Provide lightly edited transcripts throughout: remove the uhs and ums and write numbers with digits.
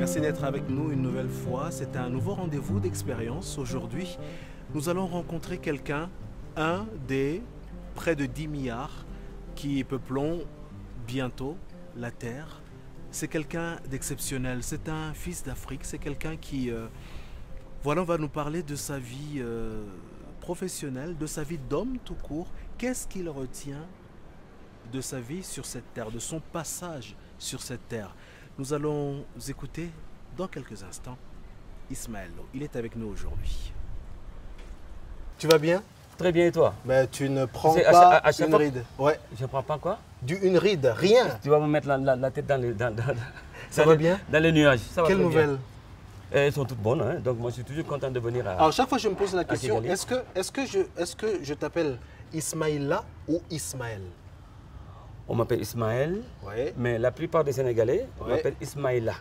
Merci d'être avec nous une nouvelle fois. C'est un nouveau rendez-vous d'expérience. Aujourd'hui, nous allons rencontrer quelqu'un, un des près de 10 milliards qui peuplons bientôt la Terre. C'est quelqu'un d'exceptionnel. C'est un fils d'Afrique. C'est quelqu'un qui, voilà, on va nous parler de sa vie professionnelle, de sa vie d'homme tout court. Qu'est-ce qu'il retient de sa vie sur cette terre, de son passage sur cette terre? Nous allons écouter dans quelques instants Ismaël Lo. Il est avec nous aujourd'hui. Tu vas bien? Très bien, et toi? Mais tu ne prends C'est pas à chaque une fois... ride. Ouais. Je ne prends pas quoi? Une ride, rien. Tu vas me mettre la tête dans les, Ça va bien? Dans les nuages. Ça va. Quelle nouvelle? Elles sont toutes bonnes, hein? Donc moi je suis toujours content de venir à... Alors chaque fois je me pose la question, Kigali. est-ce que je t'appelle Ismaïla ou Ismaël? On m'appelle Ismaël, Ouais. mais la plupart des Sénégalais Ouais. m'appellent Ismaïla.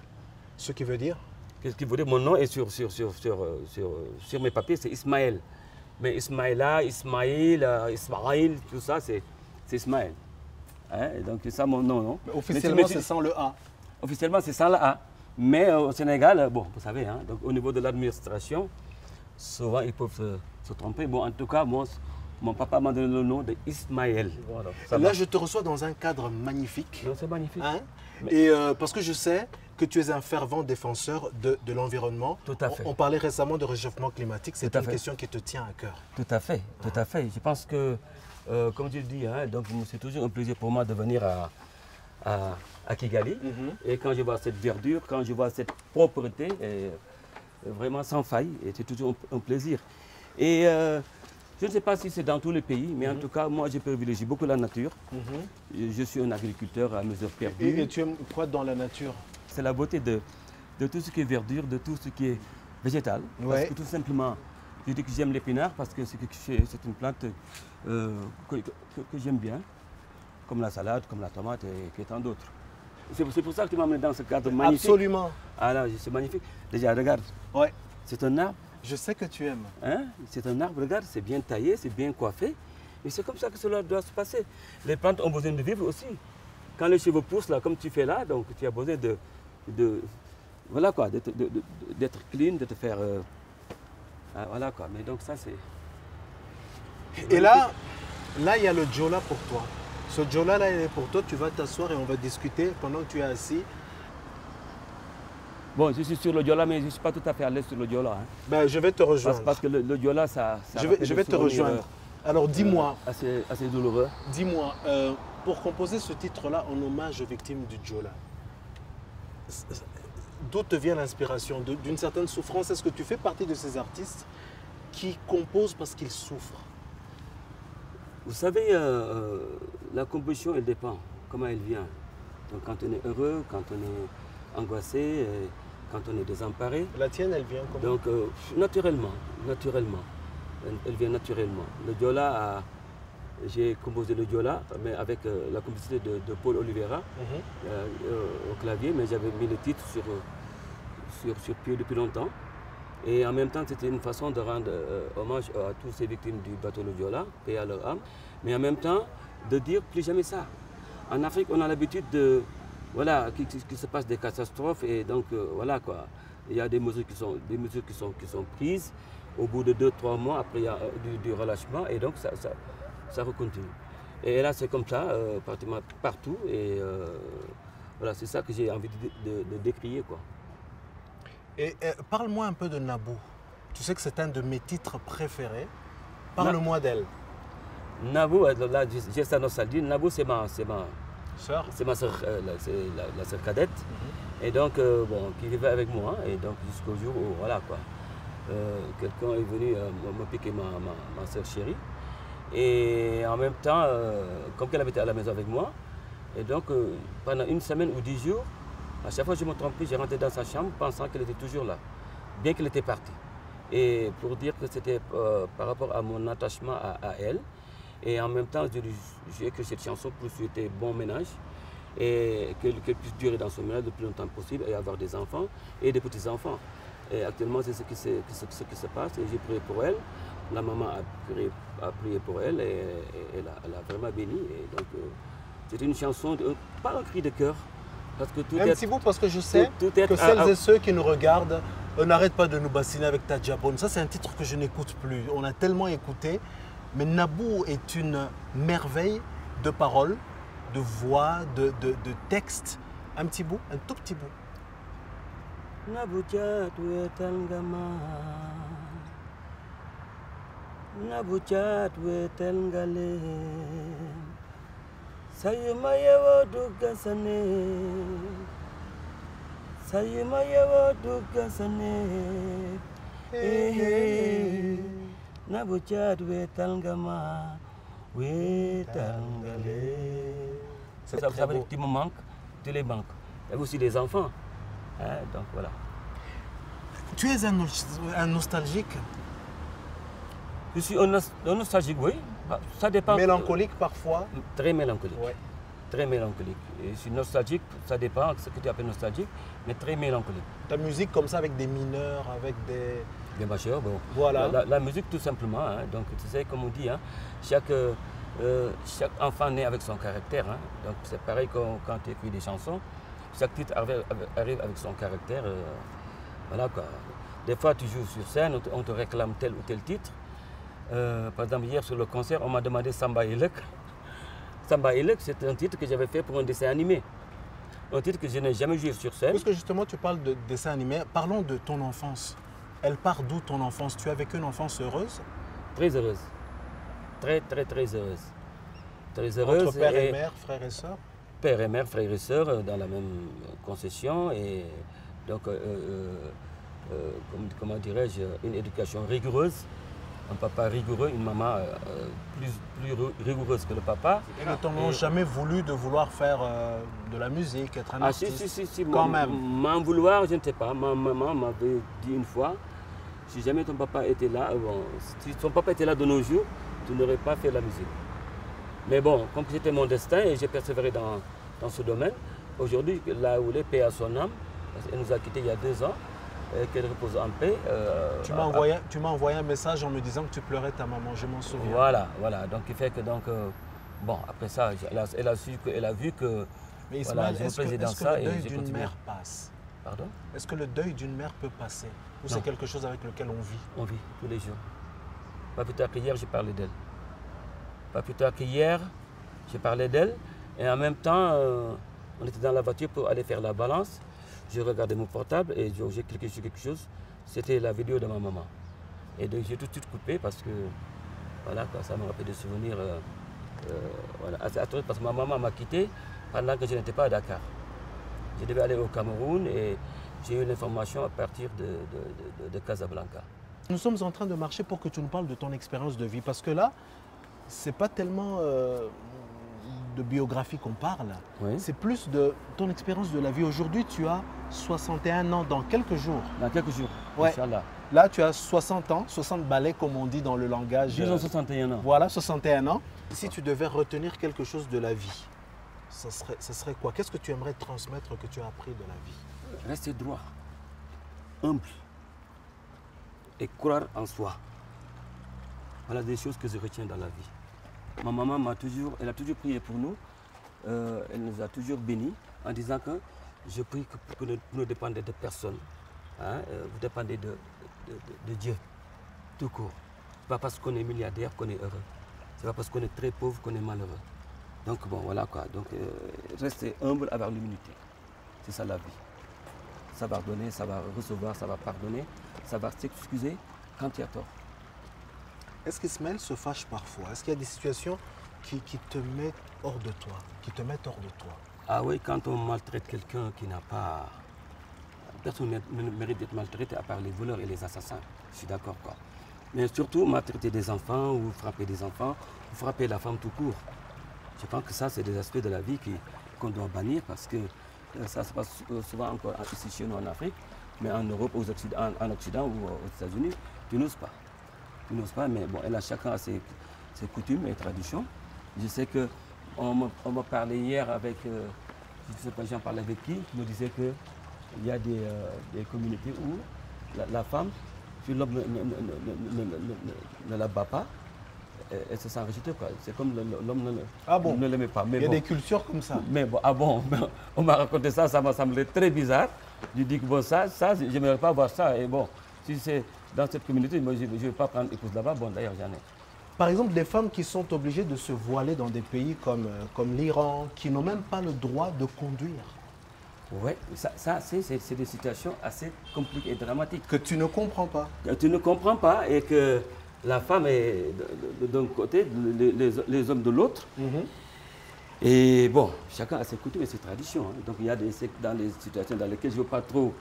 Ce qui veut dire? Qu'est-ce qui veut dire? Mon nom est sur mes papiers, c'est Ismaël. Mais Ismaïla, Ismaïl, Ismaïl, tout ça, c'est Ismaël. Hein? Et donc c'est ça mon nom, non? Mais officiellement c'est sans le A. Officiellement c'est sans le A. Mais au Sénégal, bon, vous savez, hein, donc, au niveau de l'administration, souvent ils peuvent se tromper. Bon, en tout cas, mon papa m'a donné le nom de Ismaël. Voilà, Là, je te reçois dans un cadre magnifique. C'est magnifique. Hein? Mais... Et parce que je sais que tu es un fervent défenseur de l'environnement. Tout à fait. On parlait récemment de réchauffement climatique. C'est une question qui te tient à cœur. Tout à fait, tout à fait. Je pense que, comme tu le dis, hein, c'est toujours un plaisir pour moi de venir à Kigali. Et quand je vois cette verdure, quand je vois cette propreté, vraiment sans faille, c'est toujours un plaisir. Et je ne sais pas si c'est dans tous les pays, mais en tout cas, moi, je privilégie beaucoup la nature. Je suis un agriculteur à mesure perdue. Et tu aimes quoi dans la nature? C'est la beauté de tout ce qui est verdure, de tout ce qui est végétal. Ouais. Parce que tout simplement, je dis que j'aime l'épinard parce que c'est une plante que j'aime bien, comme la salade, comme la tomate et tant d'autres. C'est pour ça que tu m'as amené dans ce cadre magnifique. Absolument. Ah là, c'est magnifique. Déjà, regarde. Ouais. C'est un arbre. Je sais que tu aimes. Hein? C'est un arbre, regarde, c'est bien taillé, c'est bien coiffé. Et c'est comme ça que cela doit se passer. Les plantes ont besoin de vivre aussi. Quand les cheveux poussent, là, comme tu fais là, donc tu as besoin voilà quoi, d'être clean, de te faire... voilà quoi, mais donc ça c'est... Et là, il y a le Djola pour toi. Ce Djola là, il est pour toi, tu vas t'asseoir et on va discuter pendant que tu es assis. Bon, je suis sur le Djola, mais je ne suis pas tout à fait à l'aise sur le Djola. Hein. Ben, je vais te rejoindre. Parce que le Djola, ça je vais te rejoindre. Alors dis-moi... assez douloureux. Dis-moi, pour composer ce titre-là en hommage aux victimes du Djola, d'où te vient l'inspiration? D'une certaine souffrance? Est-ce que tu fais partie de ces artistes qui composent parce qu'ils souffrent? Vous savez, la composition, elle dépend comment elle vient. Donc quand on est heureux, quand on est angoissé, quand on est désemparé. La tienne, elle vient comment? Donc naturellement. Elle vient naturellement. Le Djola, j'ai composé le Djola, mais avec la complicité de Paul Oliveira au clavier, mais j'avais mis le titre sur pied depuis longtemps. Et en même temps, c'était une façon de rendre hommage à toutes ces victimes du bateau le Djola, paix à leur âme, mais en même temps, de dire plus jamais ça. En Afrique, on a l'habitude de... Voilà, qu'il se passe des catastrophes, et donc voilà quoi. Il y a des mesures qui sont prises. Au bout de 2-3 mois, après il y a du relâchement, et donc ça recontinue. Et là, c'est comme ça, pratiquement partout, et voilà, c'est ça que j'ai envie de décrier, quoi. Et parle-moi un peu de Nabou. Tu sais que c'est un de mes titres préférés. Parle-moi d'elle. Nabou, là, j'ai ça nostalgie. Nabou, c'est ma sœur. C'est ma sœur, c'est la sœur cadette. Et donc, bon, qui vivait avec moi, et donc jusqu'au jour où, voilà quoi. Quelqu'un est venu me piquer ma sœur chérie. Et en même temps, comme qu'elle avait été à la maison avec moi, et donc pendant une semaine ou 10 jours, à chaque fois que je me trompais, j'ai rentré dans sa chambre pensant qu'elle était toujours là, bien qu'elle était partie. Et pour dire que c'était par rapport à mon attachement à elle, et en même temps, j'ai écrit cette chanson pour souhaiter bon ménage, et qu'elle puisse durer dans son ménage le plus longtemps possible, et avoir des enfants et des petits-enfants. Et actuellement, c'est ce qui se passe, et j'ai prié pour elle. La maman a prié pour elle, et elle a vraiment béni. Et donc, c'est une chanson, pas un cri de cœur, Parce que tout Un petit bout, parce que je sais que celles et ceux qui nous regardent n'arrêtent pas de nous bassiner avec ta Japon. Ça, c'est un titre que je n'écoute plus. On a tellement écouté. Mais Nabou est une merveille de paroles, de voix, de texte. Un petit bout, un tout petit bout. Nabou tchatoué tangama, Nabou tchatoué tangale, Sayuma yawa dugasane, Sayuma yawa dugasane, Nabou tchatoué tangama, oui tangale. Ça veut dire que tu me manques, tu les manques. Et aussi les enfants. Hein, donc voilà. Tu es un nostalgique? Je suis un nostalgique, oui. Ça dépend. Mélancolique parfois? Très mélancolique. Ouais. Très mélancolique. Et je suis nostalgique, ça dépend de ce que tu appelles nostalgique, mais très mélancolique. Ta musique comme ça avec des mineurs, avec des... Des majeurs, bon. Voilà. La musique tout simplement. Hein. Donc tu sais, comme on dit, hein, chaque enfant naît avec son caractère. Hein. Donc c'est pareil quand tu écris des chansons. Chaque titre arrive avec son caractère. Voilà quoi. Des fois, tu joues sur scène, on te réclame tel ou tel titre. Par exemple, hier sur le concert, on m'a demandé Samba Elek. Samba Elek, c'est un titre que j'avais fait pour un dessin animé. Un titre que je n'ai jamais joué sur scène. Puisque justement, tu parles de dessin animé, parlons de ton enfance. Elle part d'où ton enfance? Tu as vécu une enfance heureuse? Très heureuse. Très, très, très heureuse. Très heureuse. Entre père et mère, frères et sœurs? Père et mère, frères et sœurs, dans la même concession. Et donc, comment dirais-je, une éducation rigoureuse. Un papa rigoureux, une maman plus rigoureuse que le papa. Et ne t'ont jamais voulu de vouloir faire de la musique, être un artiste? Si, quand même. M'en vouloir, je ne sais pas. Ma maman m'avait dit une fois, si jamais ton papa était là, si ton papa était là de nos jours, tu n'aurais pas fait la musique. Mais bon, comme c'était mon destin et j'ai persévéré dans ce domaine, aujourd'hui, là où elle est, paix à son âme, elle nous a quittés il y a 2 ans, qu'elle repose en paix. Tu m'as envoyé un message en me disant que tu pleurais ta maman, je m'en souviens. Voilà, donc il fait que bon, après ça, elle a vu que mais Ismaël, voilà, est-ce que le deuil d'une mère passe? Pardon? Est-ce que le deuil d'une mère peut passer? Ou c'est quelque chose avec lequel on vit? On vit tous les jours. Pas plus tard qu'hier, j'ai parlé d'elle. Pas plus tard qu'hier, j'ai parlé d'elle. Et en même temps, on était dans la voiture pour aller faire la balance. Je regardais mon portable et j'ai cliqué sur quelque chose. C'était la vidéo de ma maman. Et donc j'ai tout de suite coupé parce que voilà, ça me rappelle des souvenirs assez atroces parce que ma maman m'a quitté pendant que je n'étais pas à Dakar. Je devais aller au Cameroun et j'ai eu l'information à partir de Casablanca. Nous sommes en train de marcher pour que tu nous parles de ton expérience de vie parce que là, c'est pas tellement de biographie qu'on parle, oui. C'est plus de ton expérience de la vie. Aujourd'hui, tu as 61 ans dans quelques jours. Dans quelques jours, ouais. Inch'Allah. Là, tu as 60 ans, 60 balais comme on dit dans le langage. Disons 61 ans. Voilà, 61 ans. Si tu devais retenir quelque chose de la vie, ce serait quoi? Qu'est-ce que tu aimerais transmettre que tu as appris de la vie? Rester droit, humble et croire en soi. Voilà des choses que je retiens dans la vie. Ma maman elle a toujours prié pour nous. Elle nous a toujours bénis en disant que je prie que pour ne dépendre de personne. Hein, vous dépendez de Dieu, tout court. Ce n'est pas parce qu'on est milliardaire qu'on est heureux. Ce n'est pas parce qu'on est très pauvre qu'on est malheureux. Donc bon, voilà quoi. Donc rester humble, avoir l'humilité. C'est ça la vie. Savoir donner, savoir recevoir, savoir pardonner, savoir s'excuser quand tu as tort. Est-ce qu'Ismaël se fâche parfois? Est-ce qu'il y a des situations qui te mettent hors de toi, Ah oui, quand on maltraite quelqu'un qui n'a pas... Personne ne mérite d'être maltraité à part les voleurs et les assassins. Je suis d'accord quoi. Mais surtout maltraiter des enfants ou frapper des enfants ou frapper la femme tout court. Je pense que ça, c'est des aspects de la vie qu'on doit bannir parce que ça se passe souvent encore ici chez nous en Afrique, mais en Europe, en Occident ou aux États-Unis, tu n'oses pas. Tu n'oses pas, mais bon, chacun a ses coutumes et traditions. Je sais qu'on me parlait hier avec, je ne sais pas, j'en parlais avec qui me disait qu'il y a des communautés où la femme, si l'homme ne la bat pas, elle se sent rejetée. C'est comme l'homme ne l'aimait pas. Mais il y a des cultures comme ça. Mais bon, ah bon, on m'a raconté ça, ça m'a semblé très bizarre. Je dis que bon, ça je n'aimerais pas voir ça. Et bon, si c'est dans cette communauté, moi, je ne vais pas prendre épouse là-bas. Bon, d'ailleurs, j'en ai. Par exemple, des femmes qui sont obligées de se voiler dans des pays comme l'Iran, qui n'ont même pas le droit de conduire. Oui, ça c'est des situations assez compliquées et dramatiques. Que tu ne comprends pas. Que tu ne comprends pas et que la femme est d'un côté, les hommes de l'autre. Et bon, chacun a ses coutumes et ses traditions. Hein. Donc il y a des situations dans lesquelles je ne veux pas trop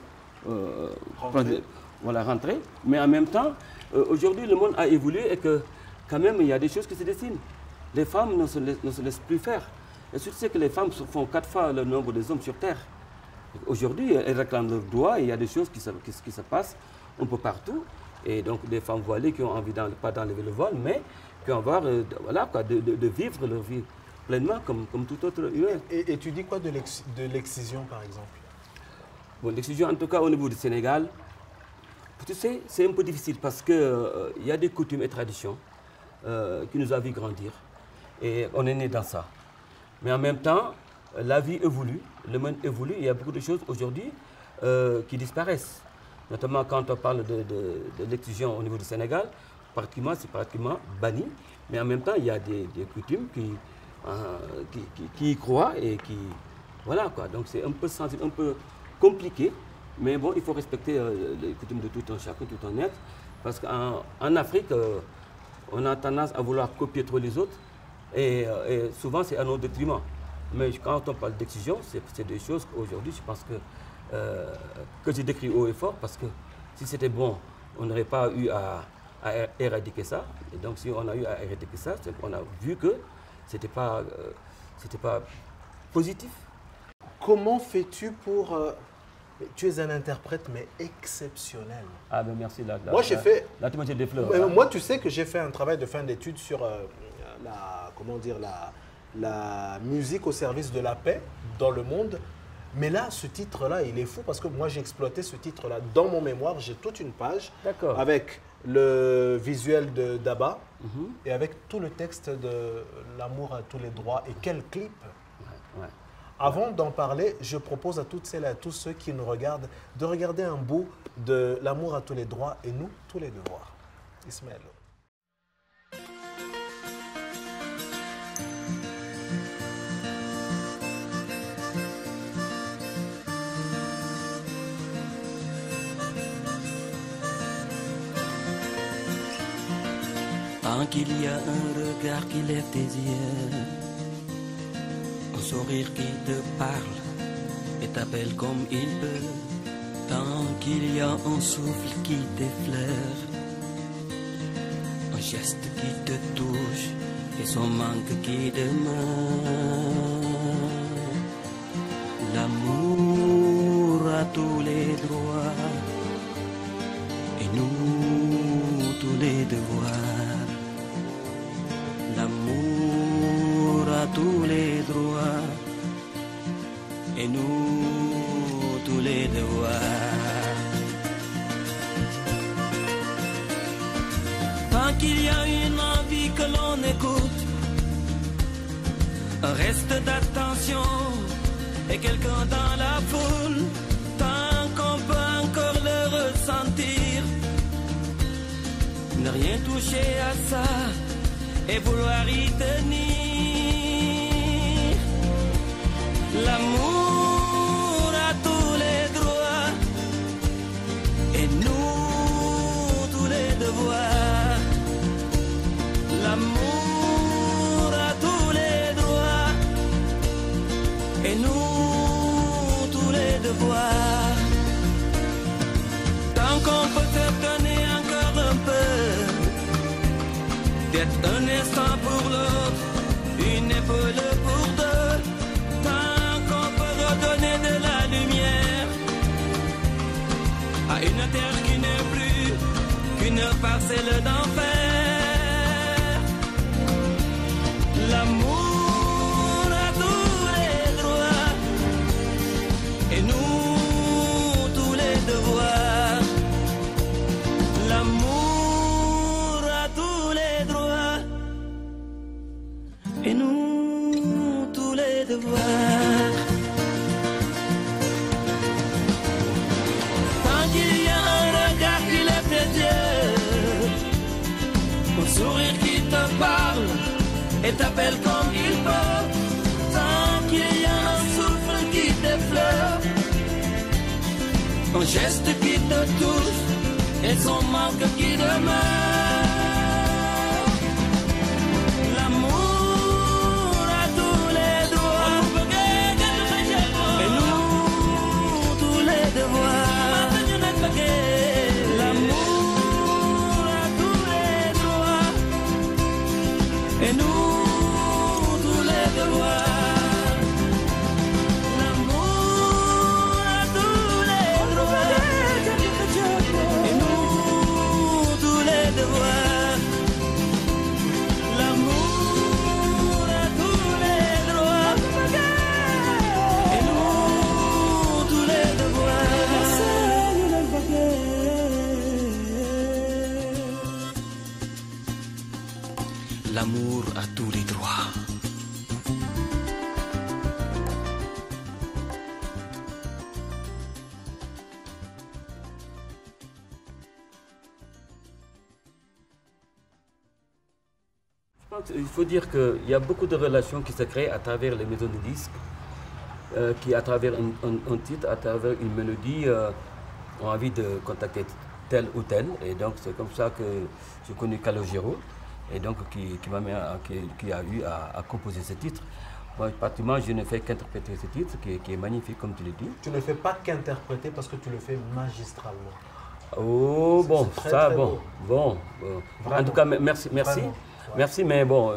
rentrer. Mais en même temps, aujourd'hui, le monde a évolué et que quand même, il y a des choses qui se dessinent. Les femmes ne se laissent plus faire. Et surtout, c'est que les femmes font 4 fois le nombre des hommes sur Terre. Aujourd'hui, elles réclament leurs droits et il y a des choses qui se passent un peu partout. Et donc, des femmes voilées qui ont envie, pas d'enlever le voile, mais qui ont envie de vivre leur vie pleinement comme tout autre humain. Et tu dis quoi de l'excision, par exemple? Bon, l'excision, en tout cas, au niveau du Sénégal, tu sais, c'est un peu difficile parce qu'il y a des coutumes et traditions qui nous ont vu grandir. Et on est né dans ça. Mais en même temps, la vie évolue, le monde évolue. Il y a beaucoup de choses aujourd'hui qui disparaissent. Notamment quand on parle de l'excision au niveau du Sénégal, c'est pratiquement banni. Mais en même temps, il y a des coutumes qui y croient et qui... Voilà quoi. Donc c'est un peu sensible, un peu compliqué. Mais bon, il faut respecter les coutumes de tout un chacun, tout un être. Parce qu'en Afrique, on a tendance à vouloir copier trop les autres. Et souvent, c'est à notre détriment. Mais quand on parle d'excision, c'est des choses qu'aujourd'hui, je pense que j'ai décrit haut et fort. Parce que si c'était bon, on n'aurait pas eu à éradiquer ça. Et donc, si on a eu à éradiquer ça, on a vu que ce n'était pas positif. Comment fais-tu pour... Tu es un interprète, mais exceptionnel. Ah, ben merci. Moi, j'ai fait... Là, tu m'as dit des fleurs. Moi, tu sais que j'ai fait un travail de fin d'études sur la musique au service de la paix dans le monde. Mais là, ce titre-là, il est fou parce que moi, j'ai exploité ce titre-là. Dans mon mémoire, j'ai toute une page avec le visuel de Daba et avec tout le texte de L'amour à tous les droits. Et quel clip! Ouais. Avant d'en parler, je propose à toutes celles et à tous ceux qui nous regardent de regarder un bout de L'amour à tous les droits et nous, tous les devoirs. Ismaël. Tant qu'il y a un regard qui lève tes yeux, un sourire qui te parle et t'appelle comme il peut, tant qu'il y a un souffle qui t'effleure, un geste qui te touche et son manque qui demeure. L'amour a tous les droits et nous tous les devoirs. L'amour a tous les droits et nous tous les devoirs. Tant qu'il y a une envie que l'on écoute, un reste d'attention et quelqu'un dans la foule, tant qu'on peut encore le ressentir, ne rien toucher à ça et vouloir y tenir. L'amour a tous les droits et nous tous les devoirs. L'amour a tous les droits et nous tous les devoirs. Tant qu'on peut se donner encore un peu, d'être un instant pour l'autre, une épaule pour deux, tant qu'on peut redonner de la lumière à une terre qui n'est plus qu'une parcelle d'enfer. L'amour a tous les droits et nous tous les devoirs. L'amour a tous les droits et t'appelle comme il peut. Tant qu'il y a un souffle qui t'effleure, un geste qui te touche et son manque qui demeure. L'amour a tous les droits. Il faut dire qu'il y a beaucoup de relations qui se créent à travers les maisons de disques, qui à travers un titre, à travers une mélodie, ont envie de contacter tel ou tel. Et donc c'est comme ça que j'ai connu Calogero, et donc qui a eu à composer ce titre. Moi, pratiquement, je ne fais qu'interpréter ce titre, qui est magnifique, comme tu le dis. Tu ne fais pas qu'interpréter parce que tu le fais magistralement. Oh, bon, très, ça, très bon. En tout cas, merci. Vraiment. Merci, mais bon,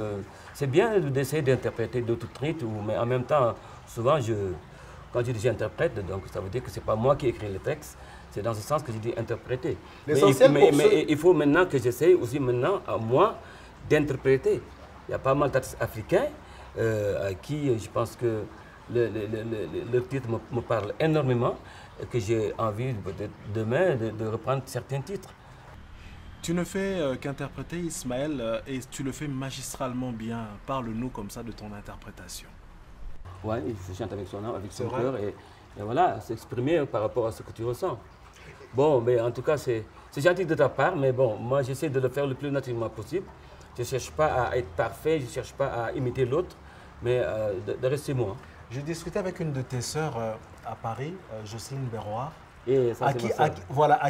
c'est bien d'essayer d'interpréter d'autres titres, mais en même temps, souvent, quand je dis j'interprète, donc ça veut dire que ce n'est pas moi qui écris le texte, c'est dans ce sens que je dis interpréter. Mais il faut maintenant que j'essaie aussi maintenant, à moi, d'interpréter. Il y a pas mal d'artistes africains à qui je pense que le titre me parle énormément et que j'ai envie demain de reprendre certains titres. Tu ne fais qu'interpréter, Ismaël, et tu le fais magistralement bien. Parle-nous comme ça de ton interprétation. Oui, il chante avec son âme, avec son cœur, et voilà, s'exprimer par rapport à ce que tu ressens. Bon, mais en tout cas, c'est gentil de ta part, mais bon, moi j'essaie de le faire le plus naturellement possible. Je ne cherche pas à être parfait, je ne cherche pas à imiter l'autre, mais de rester moi. J'ai discuté avec une de tes sœurs à Paris, Jocelyne Berroir, Et ça, à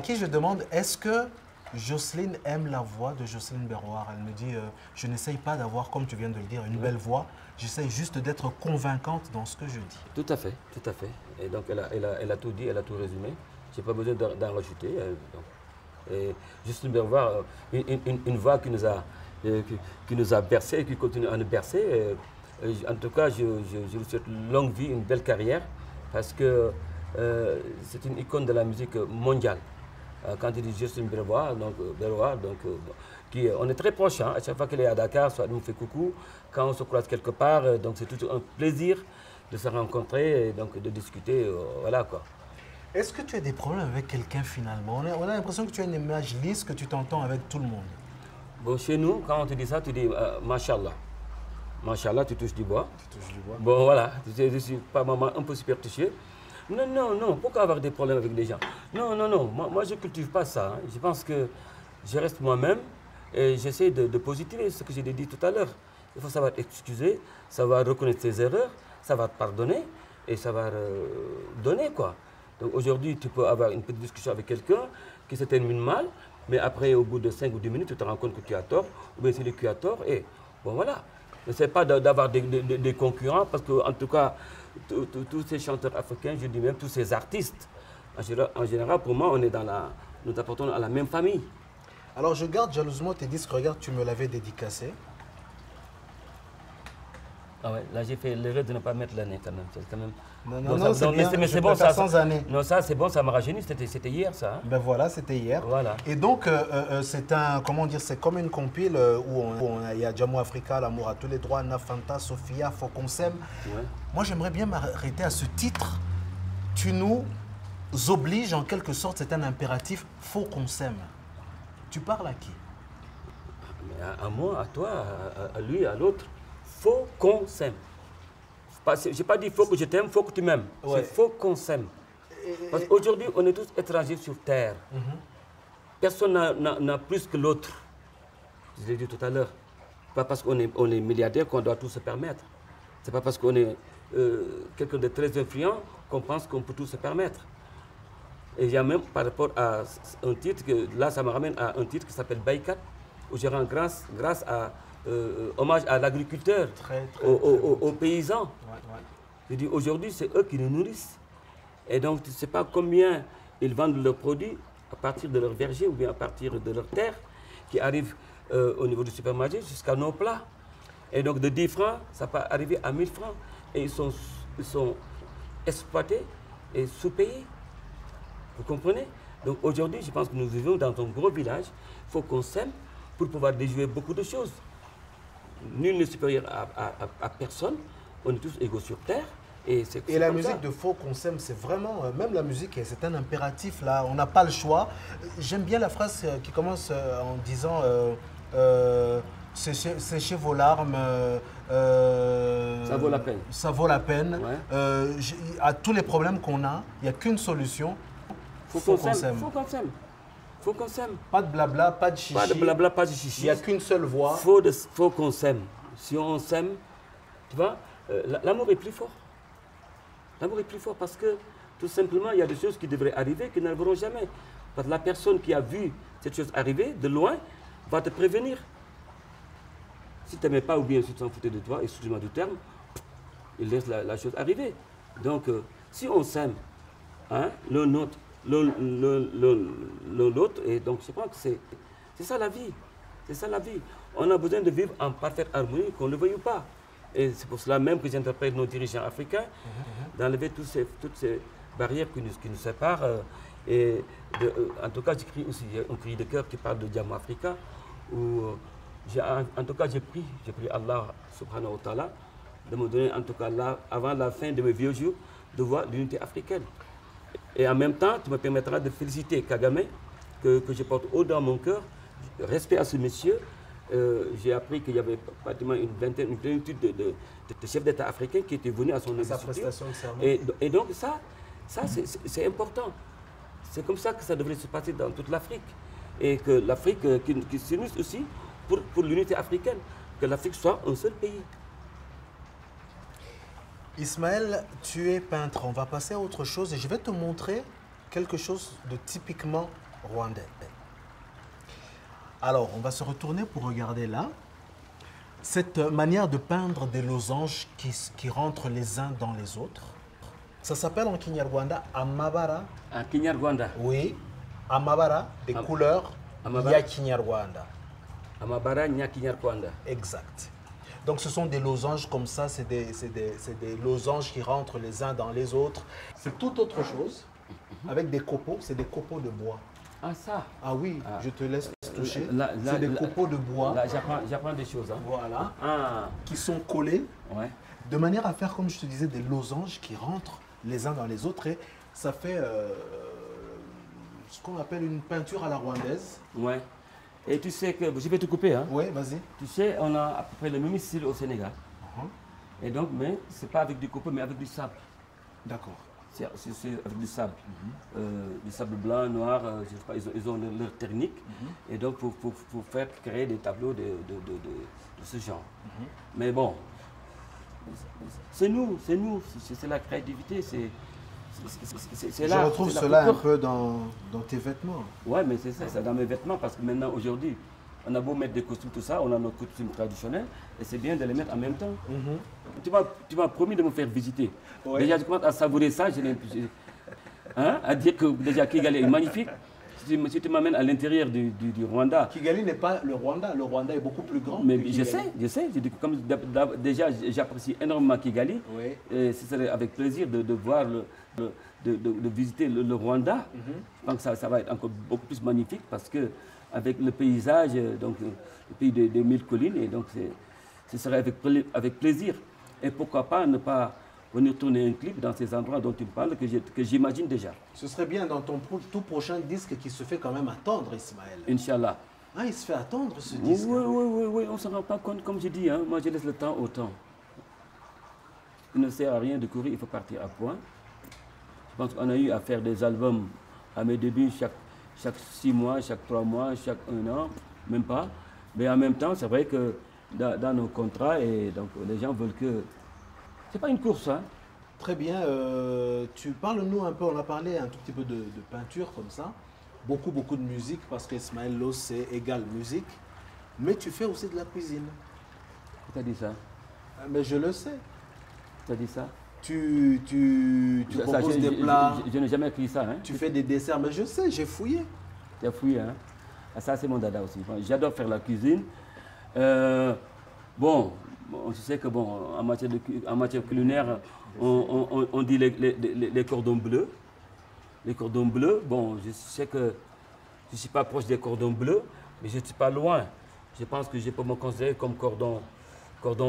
qui je demande, est-ce que Jocelyne aime la voix de Jocelyne Berroir? Elle me dit, je n'essaye pas d'avoir, comme tu viens de le dire, une belle voix, j'essaye juste d'être convaincante dans ce que je dis. Tout à fait, tout à fait. Et donc elle a tout dit, elle a tout résumé. Je n'ai pas besoin d'en rajouter. Et Jocelyne Berroir, une voix qui nous a bercé et qui continue à nous bercer. En tout cas, je lui souhaite une longue vie, une belle carrière, parce que c'est une icône de la musique mondiale. Quand il dit Jocelyne Berroir, on est très proches. Hein. À chaque fois qu'elle est à Dakar, soit elle nous fait coucou. Quand on se croise quelque part, donc c'est toujours un plaisir de se rencontrer et donc de discuter. Voilà quoi. Est-ce que tu as des problèmes avec quelqu'un finalement? On a l'impression que tu as une image lisse, que tu t'entends avec tout le monde. Bon, chez nous, quand on te dit ça, tu dis Machallah. Machallah, tu touches du bois. Tu touches du bois. Bon, voilà, je suis par moment un peu superstitieux. Non, pourquoi avoir des problèmes avec les gens? Non, moi je ne cultive pas ça. Hein. Je pense que je reste moi-même et j'essaie de positiver ce que j'ai dit tout à l'heure. Il faut savoir excuser, savoir reconnaître ses erreurs, savoir pardonner et savoir donner quoi. Donc aujourd'hui, tu peux avoir une petite discussion avec quelqu'un qui se termine mal, mais après, au bout de 5 ou 10 minutes, tu te rends compte que tu as tort, ou bien c'est lui qui a tort, et bon voilà. Ne c'est pas d'avoir des concurrents, parce qu'en tout cas, tous ces chanteurs africains, je dis même tous ces artistes, en général, pour moi, nous appartenons à la même famille. Alors je garde jalousement tes disques, regarde, tu me l'avais dédicacé. Ah ouais, là j'ai fait l'erreur de ne pas mettre l'année quand même. Non, c'est bien, mais c'est bon, ça sans année. Non, ça c'est bon, ça m'a rajeuni, c'était hier ça. Hein. Ben voilà, c'était hier. Voilà. Et donc, c'est un, comment dire, c'est comme une compile où il y a Jamou Africa, L'amour à tous les droits, Nafanta, Sophia, Faut qu'on s'aime. Ouais. Moi j'aimerais bien m'arrêter à ce titre. Tu nous obliges en quelque sorte, c'est un impératif, faut qu'on s'aime. Tu parles à qui? À moi, à toi, à lui, à l'autre. Faut qu'on s'aime. Je n'ai pas dit faut que je t'aime, faut que tu m'aimes. Ouais. C'est faut qu'on s'aime. Parce qu'aujourd'hui, on est tous étrangers sur Terre. Personne n'a plus que l'autre. Je l'ai dit tout à l'heure. pas parce qu'on est milliardaire qu'on doit tout se permettre. C'est pas parce qu'on est quelqu'un de très influent qu'on pense qu'on peut tout se permettre. Et il y a même par rapport à un titre, là ça me ramène à un titre qui s'appelle Baïkat, où je rends grâce à hommage à l'agriculteur, aux paysans. Ouais. Je dis aujourd'hui c'est eux qui nous nourrissent. Et donc tu ne sais pas combien ils vendent leurs produits à partir de leur verger ou bien à partir de leur terre, qui arrivent au niveau du supermarché jusqu'à nos plats. Et donc de 10 francs, ça peut arriver à 1000 francs. Et ils sont exploités et sous-payés. Vous comprenez? Donc aujourd'hui, je pense que nous vivons dans un gros village. Il faut qu'on s'aime pour pouvoir déjouer beaucoup de choses. Nul n'est supérieur à personne. On est tous égaux sur terre. Et la musique de Faut qu'on s'aime, c'est vraiment, même la musique, c'est un impératif là. On n'a pas le choix. J'aime bien la phrase qui commence en disant séchez vos larmes. Ça vaut la peine. Ça vaut la peine. Ouais. À tous les problèmes qu'on a, il n'y a qu'une solution. Faut qu'on s'aime. Faut qu'on s'aime. Faut qu'on s'aime. Pas de blabla, pas de chichi. Pas de blabla, pas de chichi. Il n'y a qu'une seule voix. Faut qu'on s'aime. Si on s'aime, tu vois, l'amour est plus fort. L'amour est plus fort parce que, tout simplement, il y a des choses qui devraient arriver qui n'arriveront jamais. Parce que la personne qui a vu cette chose arriver de loin va te prévenir. Si tu n'aimais pas ou bien si tu t'en foutais de toi, excuse-moi du terme, il laisse la chose arriver. Donc, si on s'aime, hein, l'autre, et donc je crois que c'est ça la vie. C'est ça la vie. On a besoin de vivre en parfaite harmonie, qu'on ne le veuille ou pas. Et c'est pour cela même que j'interpelle nos dirigeants africains d'enlever toutes ces barrières qui nous séparent. En tout cas, j'écris aussi un cri de cœur qui parle de Diamant Africa, où en tout cas j'ai pris Allah subhanahu wa ta'ala de me donner, en tout cas là, avant la fin de mes vieux jours, de voir l'unité africaine. Et en même temps, tu me permettras de féliciter Kagame, que je porte haut dans mon cœur. Respect à ce monsieur. J'ai appris qu'il y avait pratiquement une plénitude de chefs d'État africains qui étaient venus à son investiture. Et donc ça c'est important. C'est comme ça que ça devrait se passer dans toute l'Afrique. Et que l'Afrique qui s'unisse aussi pour l'unité africaine. Que l'Afrique soit un seul pays. Ismaël, tu es peintre. On va passer à autre chose et je vais te montrer quelque chose de typiquement rwandais. Alors, on va se retourner pour regarder là. Cette manière de peindre des losanges qui rentrent les uns dans les autres. Ça s'appelle en Kinyarwanda Amabara. En Kinyarwanda? Oui. Amabara, des couleurs ya Kinyarwanda. Amabara nya Kinyarwanda. Exact. Donc ce sont des losanges comme ça, c'est des losanges qui rentrent les uns dans les autres. C'est tout autre chose, avec des copeaux, c'est des copeaux de bois. Ah ça? Ah oui, je te laisse toucher. C'est des copeaux de bois. Là, j'apprends des choses. Hein. Voilà. Ah. Qui sont collés, ouais. De manière à faire, comme je te disais, des losanges qui rentrent les uns dans les autres. Et ça fait ce qu'on appelle une peinture à la rwandaise. Ouais. Et tu sais que, je vais te couper, hein? Oui, vas-y. Tu sais, on a à peu près le même style au Sénégal. Et donc, mais c'est pas avec du copeau, mais avec du sable. D'accord. C'est avec du sable. Du sable blanc, noir, je sais pas, ils ont leur technique. Et donc, pour faire créer des tableaux de ce genre. Mais bon, c'est nous, c'est la créativité, c'est là. Je retrouve cela un peu dans tes vêtements. Ouais, mais c'est ça, c'est dans mes vêtements, parce que maintenant, aujourd'hui, on a beau mettre des costumes, tout ça, on a nos costumes traditionnels, et c'est bien de les mettre en même temps. Tu m'as promis de me faire visiter. Ouais. Déjà, je commence à savourer ça, à dire que déjà Kigali est magnifique. Si tu m'amènes à l'intérieur du Rwanda. Kigali n'est pas le Rwanda est beaucoup plus grand. Mais je sais. Comme déjà, j'apprécie énormément Kigali. Oui. Ce serait avec plaisir de voir, de visiter le Rwanda. Donc ça va être encore beaucoup plus magnifique parce que avec le paysage, donc le pays des 1000 collines, et donc ce serait avec plaisir. Et pourquoi pas ne pas venir tourner un clip dans ces endroits dont tu parles, que j'imagine déjà. Ce serait bien dans ton tout prochain disque qui se fait quand même attendre, Ismaël. Inch'Allah. Ah, il se fait attendre ce disque. Oui, on ne s'en rend pas compte, comme je dis, hein, moi je laisse le temps au temps. Il ne sert à rien de courir, il faut partir à point. Je pense qu'on a eu à faire des albums à mes débuts chaque 6 mois, chaque 3 mois, chaque 1 an, même pas. Mais en même temps, c'est vrai que dans nos contrats et donc les gens veulent que... C'est pas une course, hein. Très bien. Tu parles-nous un peu, on a parlé un tout petit peu de peinture comme ça. Beaucoup de musique parce qu'Ismaël Lo, c'est égal musique. Mais tu fais aussi de la cuisine. Qui t'a dit ça? Mais je le sais. Tu as dit ça? Tu Ça, proposes des plats, je n'ai jamais écrit ça, hein. tu fais des desserts. Mais je sais, j'ai fouillé. Tu as fouillé, hein. Ah, ça, c'est mon dada aussi. Bon, j'adore faire la cuisine. Bon, on sait que bon, en matière culinaire, on dit les cordons bleus. Les cordons bleus, bon, je sais que je ne suis pas proche des cordons bleus, mais je ne suis pas loin. Je pense que je peux me considérer comme cordon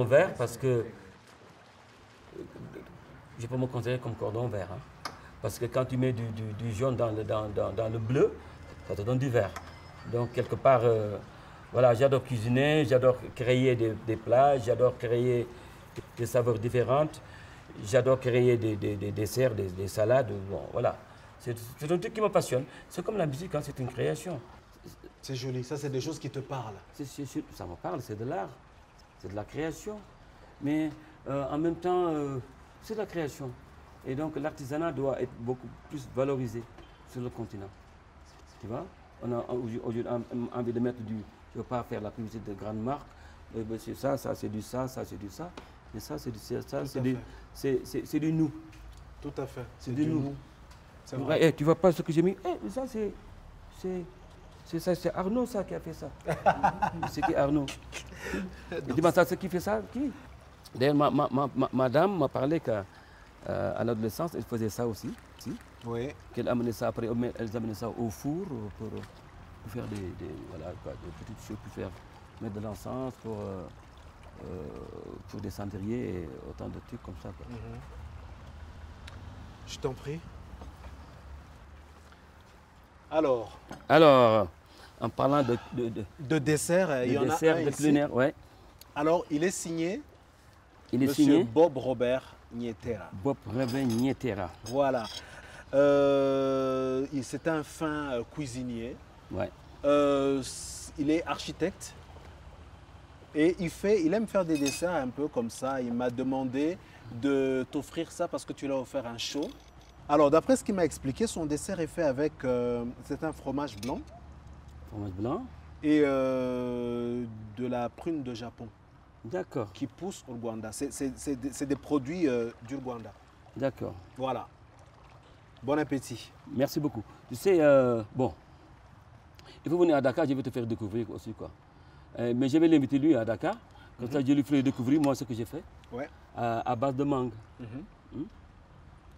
vert parce que je peux me considérer comme cordon vert. Hein. Parce que quand tu mets du jaune dans le bleu, ça te donne du vert. Donc, quelque part, voilà, j'adore cuisiner, j'adore créer des plats, j'adore créer des saveurs différentes, j'adore créer des desserts, des salades. Bon, voilà. C'est un truc qui me passionne. C'est comme la musique, hein, c'est une création. C'est joli, ça c'est des choses qui te parlent. Ça me parle, c'est de l'art, c'est de la création. Mais en même temps, c'est de la création. Et donc l'artisanat doit être beaucoup plus valorisé sur le continent. Tu vois? On a aujourd'hui envie de mettre je ne veux pas faire la publicité de grandes marques. C'est ça c'est du ça c'est du ça. Mais ça, c'est du nous. Tout à fait. C'est du nous. C'est vrai. Hey, tu vois pas ce que j'ai mis? Ça, c'est Arnaud ça qui a fait ça. C'est qui Arnaud? Dis-moi ça, c'est qui fait ça? Qui? D'ailleurs, madame m'a parlé qu'à l'adolescence, elle faisait ça aussi. Si? Oui. Qu'elle amenait ça après, elles amenaient ça au four pour faire voilà, quoi, des petites choses, pour mettre de l'encens, pour des cendriers et autant de trucs comme ça. Quoi. Je t'en prie. Alors, en parlant de dessert, il y en a un de culinaire, ouais. Alors, il est signé Monsieur signé Bob Robert Nietera. Bob Robert Nietera. Voilà. C'est un fin cuisinier. Ouais. Il est architecte. Et il aime faire des desserts un peu comme ça. Il m'a demandé de t'offrir ça parce que tu l'as offert un show. Alors, d'après ce qu'il m'a expliqué, son dessert est fait avec c'est un fromage blanc. Fromage blanc. Et de la prune de Japon. D'accord. Qui pousse au Rwanda. C'est des produits du Rwanda. D'accord. Voilà. Bon appétit. Merci beaucoup. Tu sais, bon, il faut venir à Dakar, je vais te faire découvrir aussi, quoi. Mais je vais l'inviter lui à Dakar. Comme ça, je lui ferai découvrir moi ce que j'ai fait. Ouais. À base de mangue.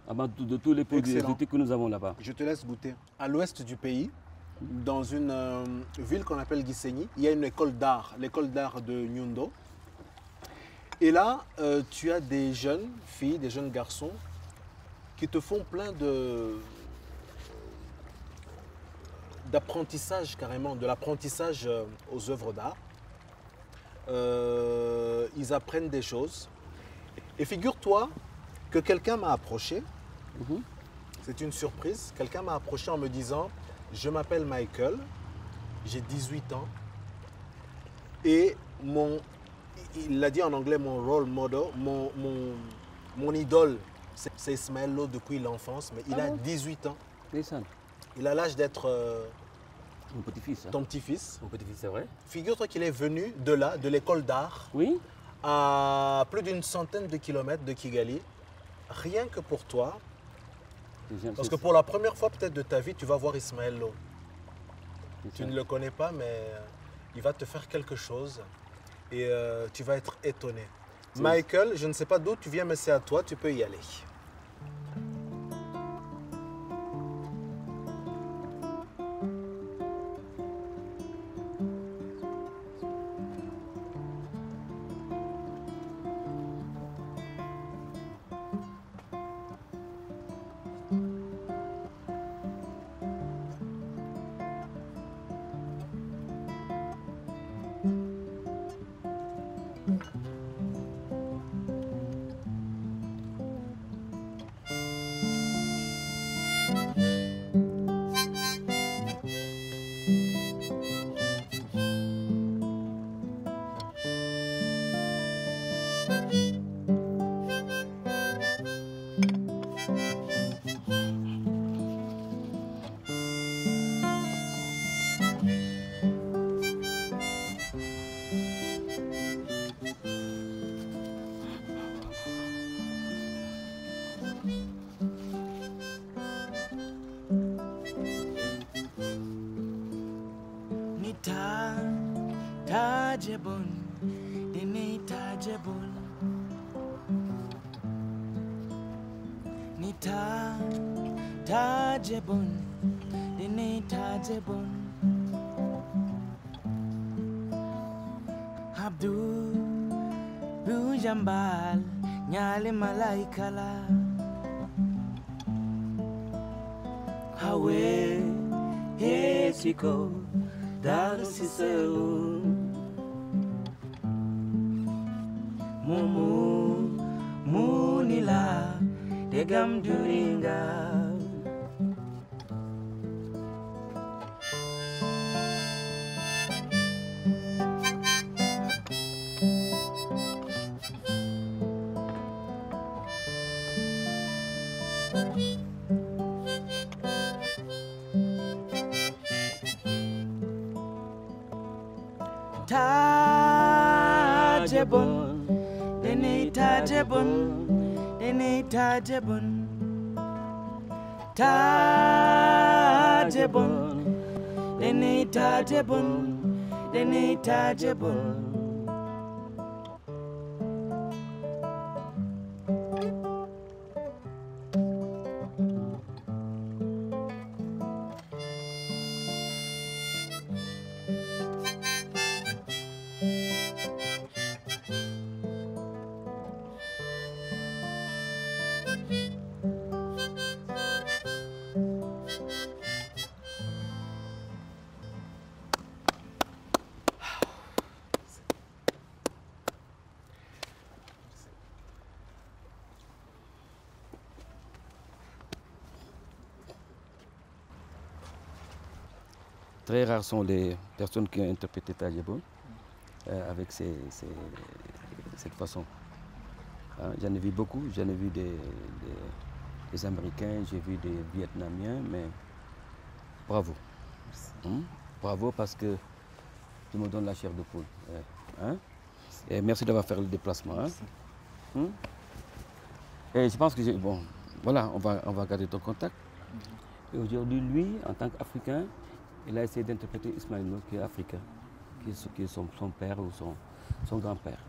À base de tous les produits exotiques que nous avons là-bas. Je te laisse goûter. À l'ouest du pays, dans une ville qu'on appelle Gisenyi, il y a une école d'art, l'école d'art de Nyundo. Et là, tu as des jeunes filles, des jeunes garçons qui te font plein d'apprentissage carrément, de l'apprentissage aux œuvres d'art. Ils apprennent des choses. Et figure-toi que quelqu'un m'a approché. C'est une surprise. Quelqu'un m'a approché en me disant « Je m'appelle Michael, j'ai 18 ans et il l'a dit en anglais, mon role model, mon idole, c'est Ismaël Lo depuis l'enfance, mais il a 18 ans. Il a l'âge d'être mon petit-fils. Ton petit-fils. Mon petit-fils, c'est vrai. Figure-toi qu'il est venu de là, de l'école d'art, oui, à plus d'une centaine de kilomètres de Kigali, rien que pour toi. Parce que pour la première fois peut-être de ta vie, tu vas voir Ismaël Lo. Tu ne le connais pas, mais il va te faire quelque chose et tu vas être étonné. Michael, je ne sais pas d'où tu viens, mais c'est à toi, tu peux y aller. tajebon, dene tajebon. Nita tajebon, dene tajebon. Abdul Bujambal, nyale malaikala. Hawe hesiko daru siseu. Mumu munila degam duringa. Tajebon, dene tajebon, dene tajebon. Tajebon, dene tajebon, dene tajebon. Très rares sont les personnes qui ont interprété Tajebon avec cette façon. J'en ai vu beaucoup, j'en ai vu des Américains, j'ai vu des Vietnamiens, mais bravo. Bravo parce que tu me donnes la chair de poule. Et merci d'avoir fait le déplacement. Et je pense que, bon, voilà, on va garder ton contact. Et aujourd'hui, lui, en tant qu'Africain, il a essayé d'interpréter Ismaël Lo, qui est africain, qui est son père ou son grand-père.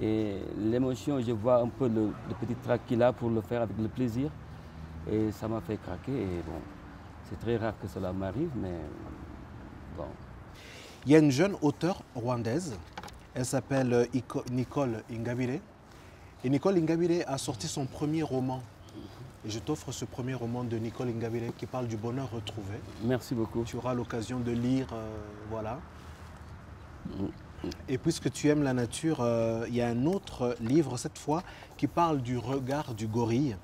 Et l'émotion, je vois un peu le petit trac qu'il a pour le faire avec le plaisir. Et ça m'a fait craquer. Et bon, c'est très rare que cela m'arrive, mais bon. Il y a une jeune auteure rwandaise, elle s'appelle Nicole Ingabire. Et Nicole Ingabire a sorti son premier roman. Et je t'offre ce premier roman de Nicole Ingabire qui parle du bonheur retrouvé. Merci beaucoup. Tu auras l'occasion de lire, voilà. Et puisque tu aimes la nature, il y a un autre livre cette fois qui parle du regard du gorille.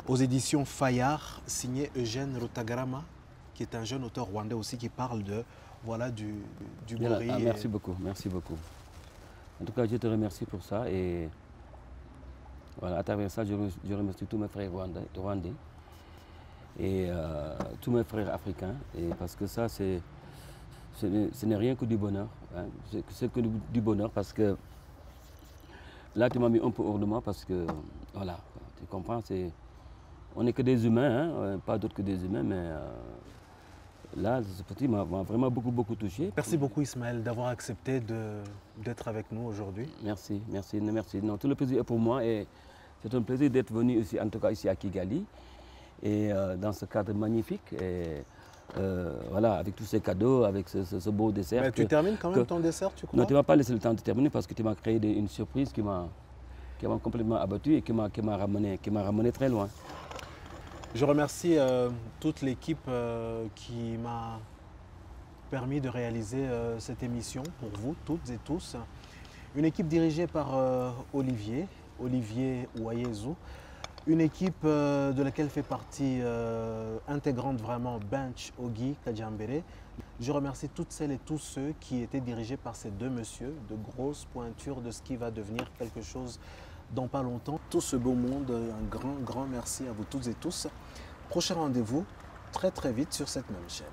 Aux éditions Fayard, signé Eugène Rutagarama, qui est un jeune auteur rwandais aussi qui parle de, voilà, du gorille. Ah, merci beaucoup, merci beaucoup. En tout cas, je te remercie pour ça. Et voilà, à travers ça, je remercie tous mes frères rwandais et tous mes frères africains. Et parce que ça, ce n'est rien que du bonheur. C'est que du bonheur parce que là, tu m'as mis un peu hors de moi parce que, voilà, tu comprends, on n'est que des humains, pas d'autres que des humains, mais là, ce petit m'a vraiment beaucoup touché. Merci beaucoup Ismaël d'avoir accepté d'être avec nous aujourd'hui. Merci. Non, tout le plaisir est pour moi et c'est un plaisir d'être venu ici, en tout cas ici à Kigali, et dans ce cadre magnifique. Et, voilà, avec tous ces cadeaux, avec ce beau dessert. Mais tu termines quand même ton dessert, tu crois? Non, tu ne m'as pas laissé le temps de terminer parce que tu m'as créé une surprise qui m'a complètement abattu et qui m'a ramené très loin. Je remercie toute l'équipe qui m'a permis de réaliser cette émission pour vous toutes et tous. Une équipe dirigée par Olivier Ouayezu. Une équipe de laquelle fait partie intégrante vraiment Bench Ogi Kajambere. Je remercie toutes celles et tous ceux qui étaient dirigés par ces deux messieurs, de grosses pointures de ce qui va devenir quelque chose dans pas longtemps. Tout ce beau monde, un grand merci à vous toutes et tous. Prochain rendez-vous très vite sur cette même chaîne.